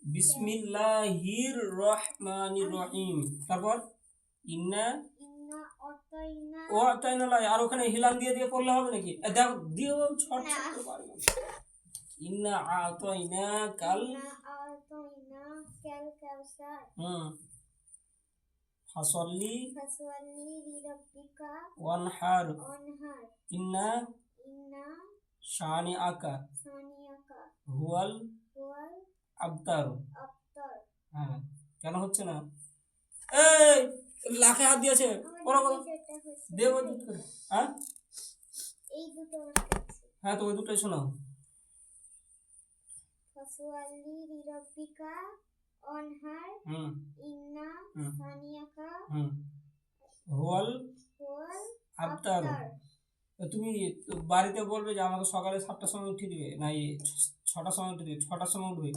বিসমিল্লাহির রহমানির রহিম। তারপর ইন্না আতাইনা আর ওখানে হিলাল দিয়ে দিয়ে পড়লে হবে নাকি? দেখো দিও ছট ছট পারবে। ইন্না আতাইনা কাল কাউসার। ফাসল্লি লিরাব্বিকা ওয়ানহার। ইন্না শানিআকা হুয়াল আবতার। হ্যাঁ, কেন হচ্ছে না? এই লাখে হাত দিয়েছে, পড়ো করো দেব দুটো করে। হ্যাঁ এই দুটো হ্যাঁ, তো ওই দুটোই শোনাও। ফাসওয়াল্লি লিরাব্বিকা ওয়ানহার। ইন্না শানিআকা হুয়াল আবতার। তুমি বাড়িতে বলবে যে আমাকে সকালে 7টার সময় উঠিয়ে দিবে, না 6টার সময় উঠিয়ে দিবে, 6টার সময় উঠবে।